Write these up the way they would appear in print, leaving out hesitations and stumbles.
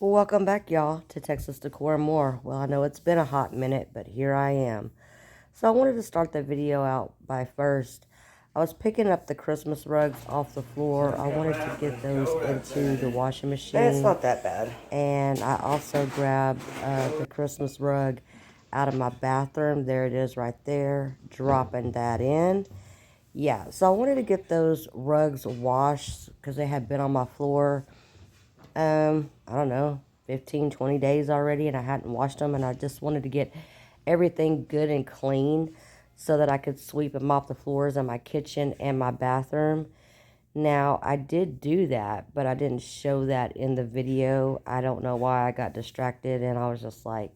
Well, welcome back, y'all, to Texas Decor and More. Well, I know it's been a hot minute, but here I am. So I wanted to start the video out by first. I was picking up the Christmas rugs off the floor. I wanted to get those into the washing machine. It's not that bad. And I also grabbed the Christmas rug out of my bathroom. There it is right there, dropping that in. Yeah, so I wanted to get those rugs washed because they had been on my floor I don't know, 15, 20 days already, and I hadn't washed them, and I just wanted to get everything good and clean so that I could sweep and mop the floors in my kitchen and my bathroom. Now, I did do that, but I didn't show that in the video. I don't know why I got distracted, and I was just like,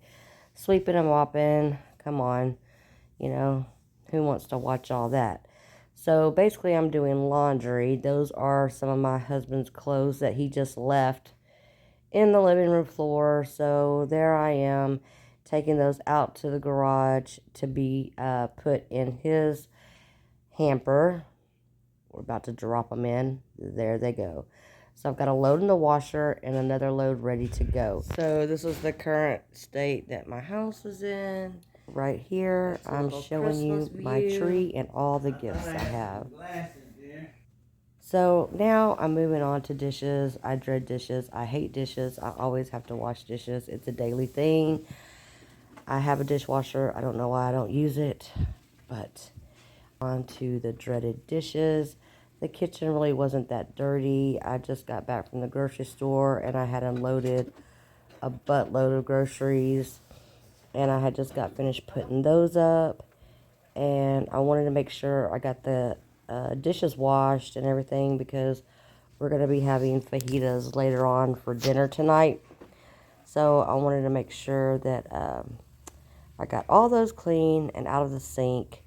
sweeping and mopping, come on, who wants to watch all that? So basically, I'm doing laundry. Those are some of my husband's clothes that he just left in the living room floor. So there I am, taking those out to the garage to be put in his hamper. We're about to drop them in. There they go. So I've got a load in the washer and another load ready to go. So this is the current state that my house is in. Right here, I'm showing you my tree and all the gifts I have. So now I'm moving on to dishes. I dread dishes. I hate dishes. I always have to wash dishes. It's a daily thing. I have a dishwasher. I don't know why I don't use it. But on to the dreaded dishes. The kitchen really wasn't that dirty. I just got back from the grocery store and I had unloaded a buttload of groceries. And I had just got finished putting those up. And I wanted to make sure I got the dishes washed and everything because we're going to be having fajitas later on for dinner tonight. So I wanted to make sure that I got all those clean and out of the sink.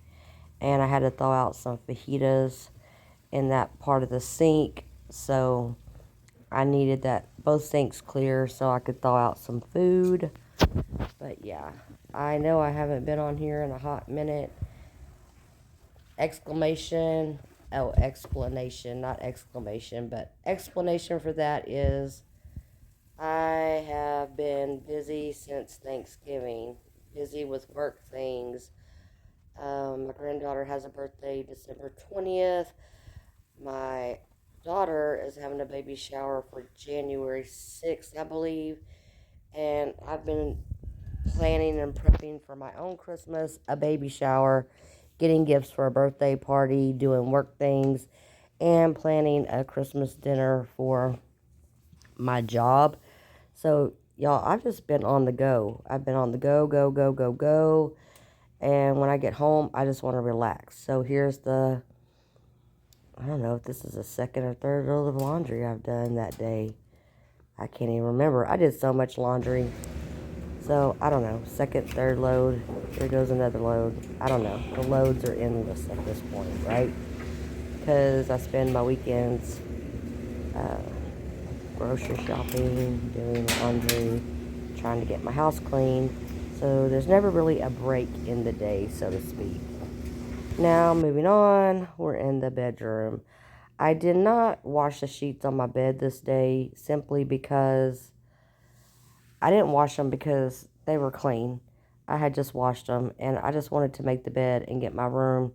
And I had to thaw out some fajitas in that part of the sink. So I needed that both sinks clear so I could thaw out some food. But yeah, I know I haven't been on here in a hot minute. Explanation, not exclamation, but explanation for that is I have been busy since Thanksgiving, busy with work things. My granddaughter has a birthday December 20th. My daughter is having a baby shower for January 6th, I believe. And I've been planning and prepping for my own Christmas, a baby shower, getting gifts for a birthday party, doing work things, and planning a Christmas dinner for my job. So, y'all, I've just been on the go. I've been on the go, go, go, go, go. And when I get home, I just want to relax. So here's I don't know if this is the second or third load of laundry I've done that day. I can't even remember. I did so much laundry. So, I don't know, second, third load, here goes another load. I don't know, the loads are endless at this point, right? Because I spend my weekends grocery shopping, doing laundry, trying to get my house clean. So, there's never really a break in the day, so to speak. Now, moving on, we're in the bedroom. I did not wash the sheets on my bed this day simply because I didn't wash them because they were clean. I had just washed them, and I just wanted to make the bed and get my room,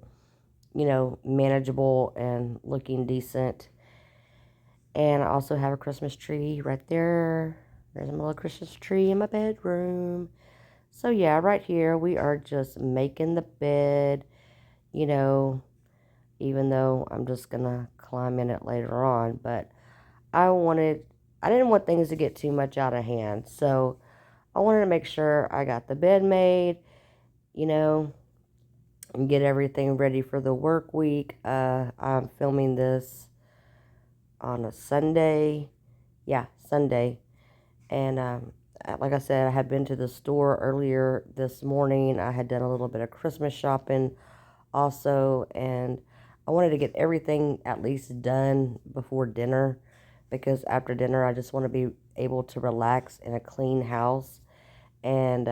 manageable and looking decent. And I also have a Christmas tree right there. There's my little Christmas tree in my bedroom. So, yeah, right here, we are just making the bed, even though I'm just going to climb in it later on. But I didn't want things to get too much out of hand. So, I wanted to make sure I got the bed made, and get everything ready for the work week. I'm filming this on a Sunday. Yeah, Sunday. And like I said, I had been to the store earlier this morning. I had done a little bit of Christmas shopping also. And I wanted to get everything at least done before dinner. Because after dinner, I just want to be able to relax in a clean house and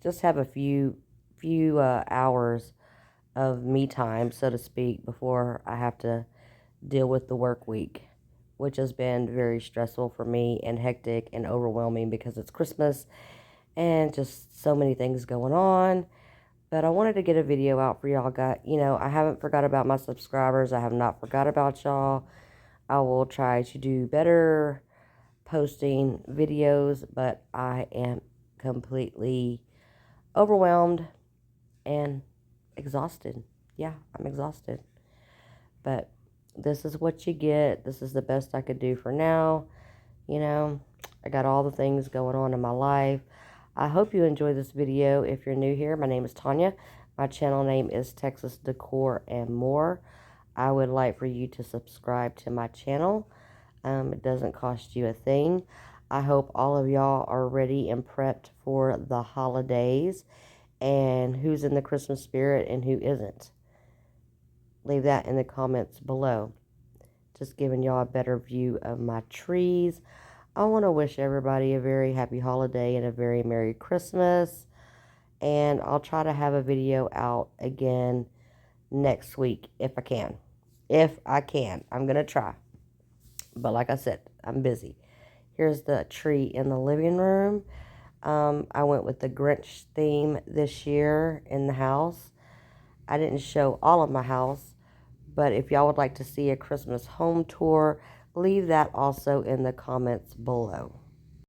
just have a few hours of me time, so to speak, before I have to deal with the work week, which has been very stressful for me and hectic and overwhelming because it's Christmas and just so many things going on. But I wanted to get a video out for y'all. I haven't forgot about my subscribers. I have not forgot about y'all. I will try to do better posting videos, but I am completely overwhelmed and exhausted. Yeah, I'm exhausted. But this is what you get. This is the best I could do for now. I got all the things going on in my life. I hope you enjoy this video. If you're new here, my name is Tanya. My channel name is Texas Decor and More. I would like for you to subscribe to my channel. It doesn't cost you a thing. I hope all of y'all are ready and prepped for the holidays and who's in the Christmas spirit and who isn't. Leave that in the comments below. Just giving y'all a better view of my trees. I want to wish everybody a very happy holiday and a very Merry Christmas. And I'll try to have a video out again next week if I can. If I can. I'm going to try. But like I said, I'm busy. Here's the tree in the living room. I went with the Grinch theme this year in the house. I didn't show all of my house, but if y'all would like to see a Christmas home tour, leave that also in the comments below.